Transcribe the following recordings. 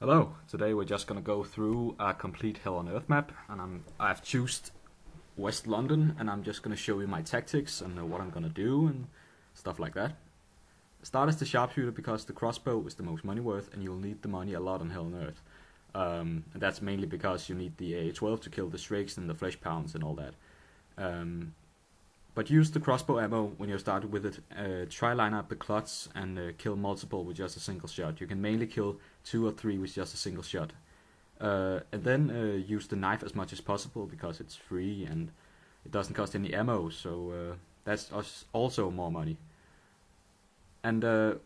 Hello, today we're just gonna go through a complete Hell on Earth map, and I've chosen West London, and I'm just gonna show you my tactics and what I'm gonna do and stuff like that. Start as the sharpshooter because the crossbow is the most money worth, and you'll need the money a lot on Hell on Earth. And that's mainly because you need the A12 to kill the Shrakes and the Flesh Pounds and all that. But use the crossbow ammo when you're started with it. Try line up the clots and kill multiple with just a single shot. You can mainly kill 2 or 3 with just a single shot. And then use the knife as much as possible because it's free and it doesn't cost any ammo, so that's also more money. And the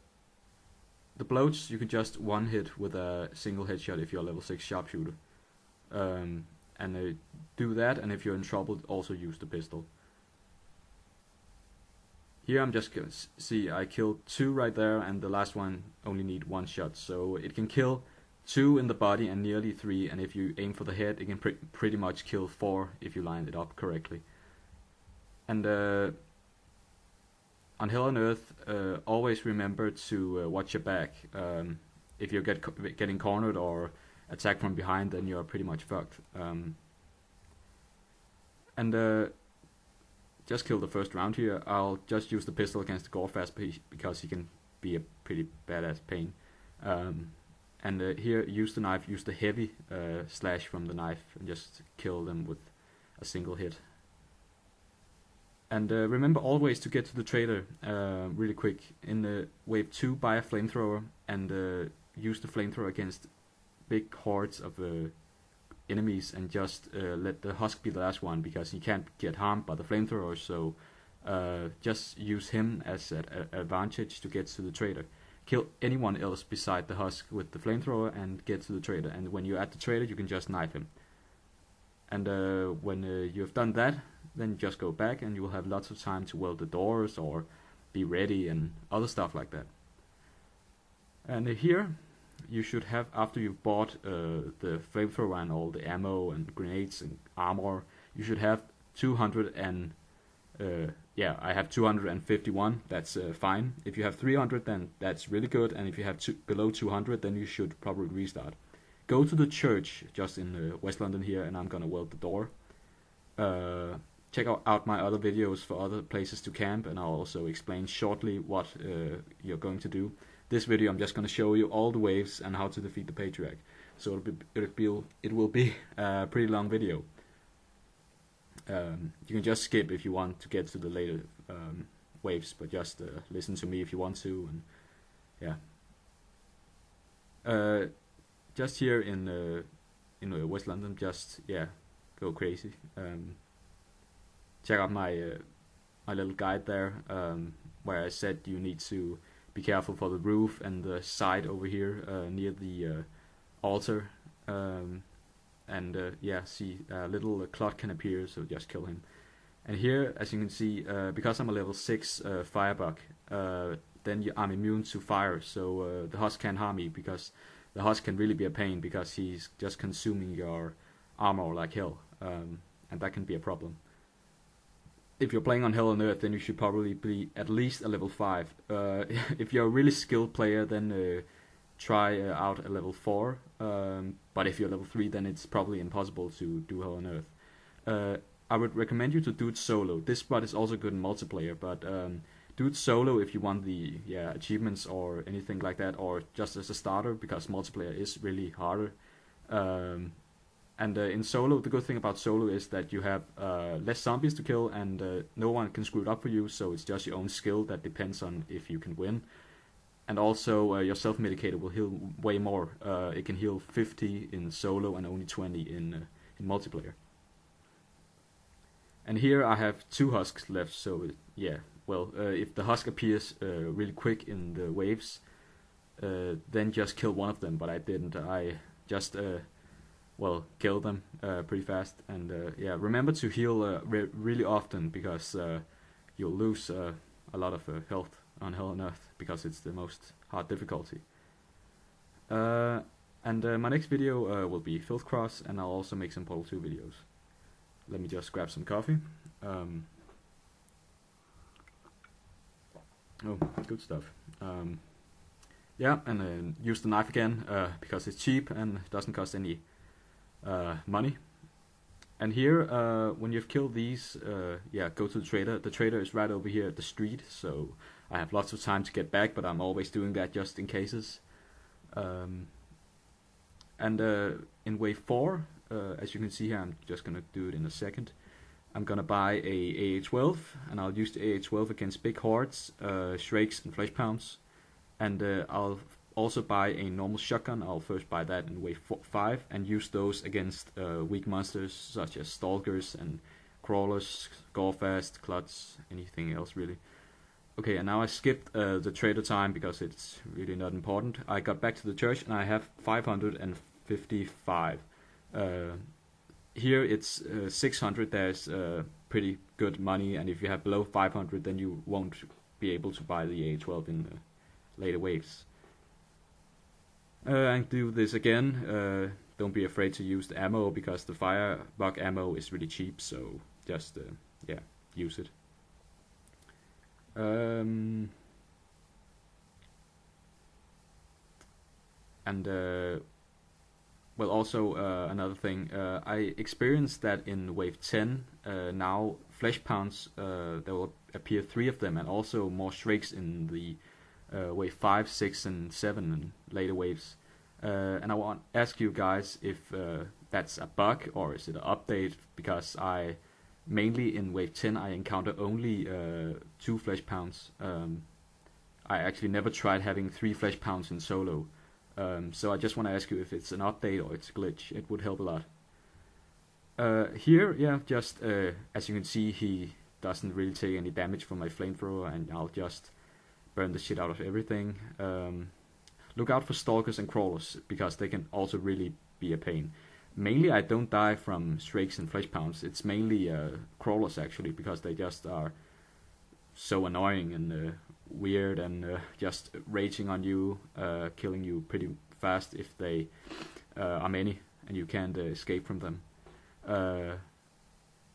bloats you can just one hit with a single headshot if you're a level 6 sharpshooter. And do that, and if you're in trouble, also use the pistol. Here I'm just gonna see I killed 2 right there, and the last one only need 1 shot, so it can kill 2 in the body and nearly 3, and if you aim for the head it can pretty much kill 4 if you line it up correctly. And on Hell on Earth, always remember to watch your back. If you're getting cornered or attacked from behind, then you're pretty much fucked. Just kill the first round here. I'll just use the pistol against the Gorefast because he can be a pretty badass pain. Here, use the knife, use the heavy slash from the knife, and just kill them with a single hit. And remember always to get to the trader really quick. In the wave 2, buy a flamethrower and use the flamethrower against big hordes of enemies, and just let the husk be the last one because he can't get harmed by the flamethrower, so just use him as an advantage to get to the trader. Kill anyone else beside the husk with the flamethrower and get to the trader, and when you're at the trader you can just knife him. And when you've done that, then just go back and you will have lots of time to weld the doors or be ready and other stuff like that. And here you should have, after you've bought the flamethrower and all the ammo and grenades and armor, you should have 200 and I have 251. That's fine. If you have 300, then that's really good, and if you have below 200, then you should probably restart. Go to the church just in West London here, and I'm gonna weld the door. Check out my other videos for other places to camp, and I'll also explain shortly what you're going to do. This video I'm just going to show you all the waves and how to defeat the Patriarch. So it will be a pretty long video. You can just skip if you want to get to the later waves, but just listen to me if you want to. And yeah, just here in West London, just go crazy. Check out my my little guide there, where I said you need to be careful for the roof and the side over here near the altar. See, a little clot can appear, so just kill him. And here, as you can see, because I'm a level 6 firebug, then I'm immune to fire, so the husk can't harm me, because the husk can really be a pain, because he's just consuming your armor like hell, and that can be a problem. If you're playing on Hell on Earth, then you should probably be at least a level 5. If you're a really skilled player, then try out a level 4. But if you're level 3, then it's probably impossible to do Hell on Earth. I would recommend you to do it solo. This spot is also good in multiplayer, but do it solo if you want the achievements or anything like that, or just as a starter, because multiplayer is really harder. In solo, the good thing about solo is that you have less zombies to kill, and no one can screw it up for you, so it's just your own skill that depends on if you can win. And also, your self-medicator will heal way more. It can heal 50 in solo and only 20 in multiplayer. And here I have 2 husks left, so if the husk appears really quick in the waves, then just kill one of them, but I didn't. I just kill them pretty fast. And remember to heal really often, because you'll lose a lot of health on Hell on Earth, because it's the most hard difficulty. My next video will be Filth Cross, and I'll also make some Portal 2 videos. Let me just grab some coffee. Oh, good stuff. Yeah, and use the knife again because it's cheap and doesn't cost any money. And here, when you've killed these, yeah, go to the trader. The trader is right over here at the street, so I have lots of time to get back, but I'm always doing that just in cases. And in wave 4, as you can see here, I'm just gonna do it in a second. I'm gonna buy a AA-12, and I'll use the AA-12 against big hordes, Shrakes and Flesh Pounds. And I'll also buy a normal shotgun. I'll first buy that in wave 5 and use those against weak monsters such as stalkers and crawlers, gorefast, cluts, anything else really. Okay, and now I skipped the trader time because it's really not important. I got back to the church and I have 555. Here it's 600. There's pretty good money, and if you have below 500, then you won't be able to buy the A12 in later waves. And do this again. Don't be afraid to use the ammo because the firebug ammo is really cheap. So just yeah, use it. And well, also another thing, I experienced that in wave 10. Now Flesh Pounds, there will appear 3 of them, and also more Shrakes in the wave 5, 6, and 7 and later waves. And I want to ask you guys if that's a bug or is it an update, because I mainly in wave 10 I encounter only 2 Flesh Pounds. I actually never tried having 3 Flesh Pounds in solo. So I just want to ask you if it's an update or it's a glitch. It would help a lot. Here, yeah, just as you can see, he doesn't really take any damage from my flamethrower, and I'll just burn the shit out of everything. Look out for stalkers and crawlers, because they can also really be a pain. Mainly I don't die from Shrakes and Flesh Pounds. It's mainly crawlers actually, because they just are so annoying and weird and just raging on you, killing you pretty fast if they are many and you can't escape from them.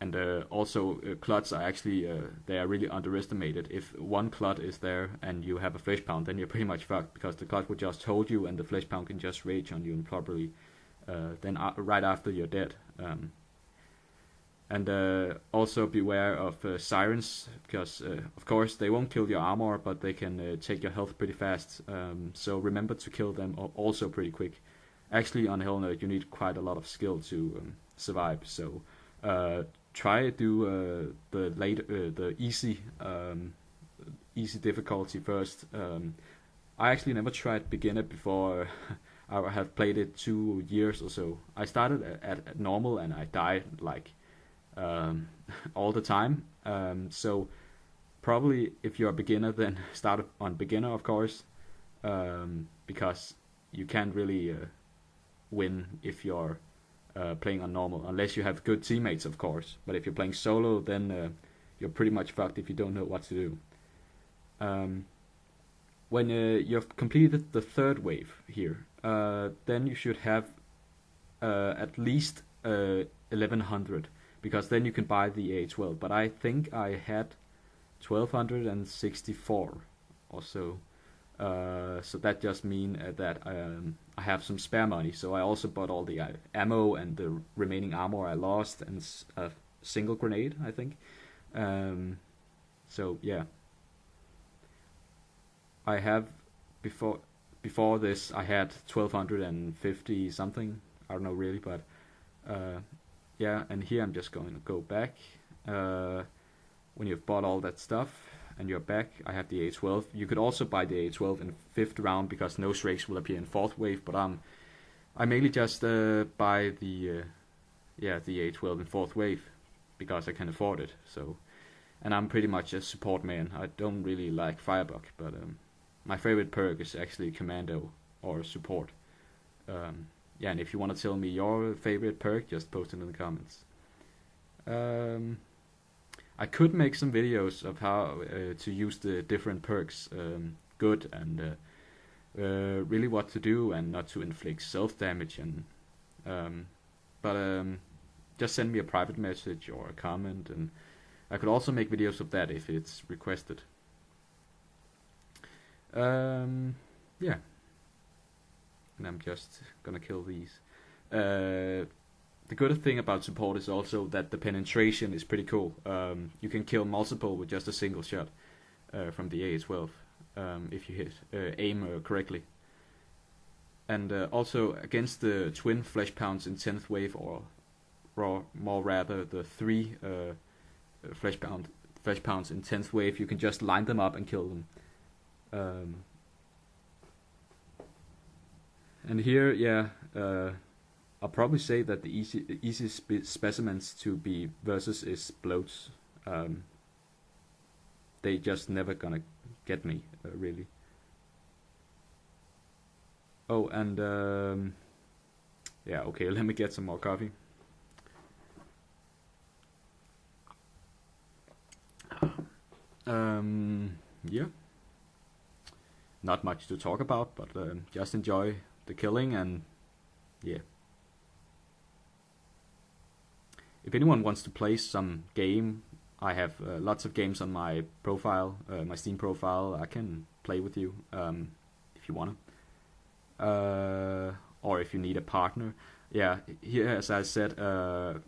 And also cluts are actually they are really underestimated. If one clut is there and you have a Flesh Pound, then you're pretty much fucked, because the clut will just hold you and the Flesh Pound can just rage on you and probably then right after you're dead. And also beware of sirens, because of course they won't kill your armor, but they can take your health pretty fast. So remember to kill them also pretty quick. Actually, on Hell Nerd you need quite a lot of skill to survive. So try do the easy difficulty first. I actually never tried beginner before. I have played it 2 years or so. I started at normal and I died like all the time. So probably if you're a beginner, then start on beginner, of course, because you can't really win if you're playing on normal, unless you have good teammates, of course. But if you're playing solo, then you're pretty much fucked if you don't know what to do. When you've completed the 3rd wave here, then you should have at least 1100, because then you can buy the A12. But I think I had 1264 or so. So that just means that I have some spare money. So I also bought all the ammo and the remaining armor I lost, and a single grenade, I think. So yeah, I have before this I had 1250 something. I don't know really, but yeah. And here I'm just going to go back. When you've bought all that stuff and you're back, I have the A12. You could also buy the A12 in 5th round, because no Shrakes will appear in 4th wave. But I mainly just buy the A12 in 4th wave because I can afford it. So, and I'm pretty much a support man. I don't really like Firebug, but my favorite perk is actually Commando or support. Yeah, and if you want to tell me your favorite perk, just post it in the comments. I could make some videos of how to use the different perks good, and really what to do and not to inflict self-damage. And but just send me a private message or a comment, and I could also make videos of that if it's requested. Yeah. and I'm just gonna kill these. The good thing about support is also that the penetration is pretty cool. You can kill multiple with just a single shot from the A12 if you aim correctly. And also against the twin flesh pounds in 10th wave, or more rather the 3 flesh pounds in 10th wave, you can just line them up and kill them. And here, yeah, I'll probably say that the easiest specimens to be versus is bloats. They just never gonna get me, really. Oh, and yeah, okay, let me get some more coffee. Yeah, not much to talk about, but just enjoy the killing, and yeah. If anyone wants to play some game, I have lots of games on my profile, my Steam profile. I can play with you if you wanna. Or if you need a partner. Yeah, here, as I said,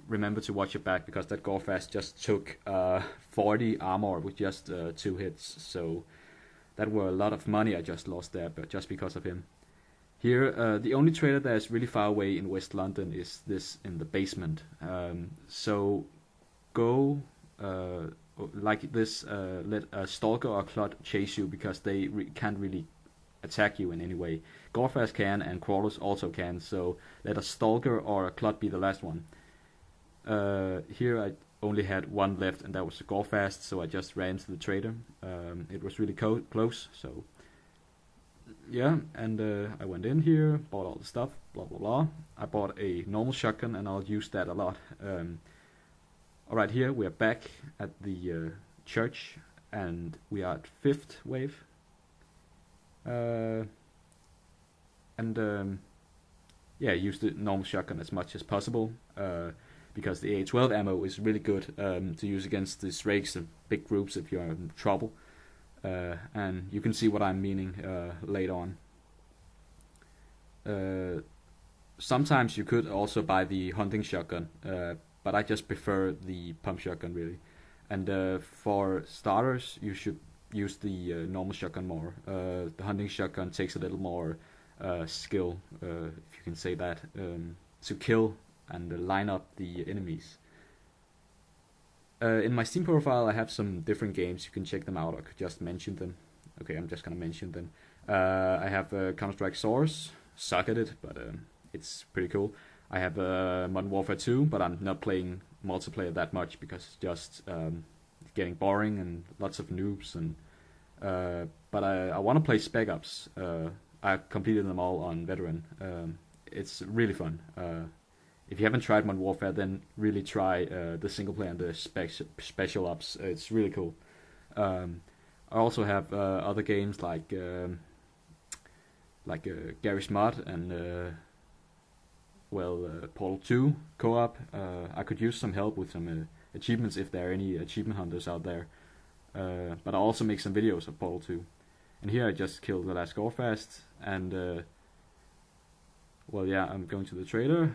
remember to watch your back, because that Gorefast just took 40 armor with just 2 hits, so that were a lot of money I just lost there, but just because of him. Here, the only trader that is really far away in West London is this in the basement. So go like this, let a stalker or a clot chase you, because they can't really attack you in any way. Gorefast can, and crawlers also can, so let a stalker or a clot be the last one. Here I only had one left, and that was a Gorefast, so I just ran to the trader. It was really close, so yeah, and I went in here, bought all the stuff, blah blah blah. I bought a normal shotgun, and I'll use that a lot. Alright, here we are back at the church, and we are at 5th wave. Yeah, use the normal shotgun as much as possible, because the A12 ammo is really good to use against these rakes and big groups if you're in trouble. And you can see what I'm meaning later on. Sometimes you could also buy the hunting shotgun, but I just prefer the pump shotgun, really. And for starters, you should use the normal shotgun more. The hunting shotgun takes a little more skill, if you can say that, to kill and line up the enemies. In my Steam profile I have some different games, you can check them out. I could just mention them. Okay, I'm just gonna mention them. I have Counter-Strike Source, suck at it, but it's pretty cool. I have Modern Warfare 2, but I'm not playing multiplayer that much, because it's just getting boring and lots of noobs. And but I want to play Spec Ops. I completed them all on Veteran. It's really fun. If you haven't tried Modern Warfare, then really try the single player and the Special Ops. It's really cool. I also have other games like Garry's Mod and Portal 2 co-op. I could use some help with some achievements if there are any achievement hunters out there. But I also make some videos of Portal 2. And here I just killed the last Gorefast, and well, yeah, I'm going to the trader.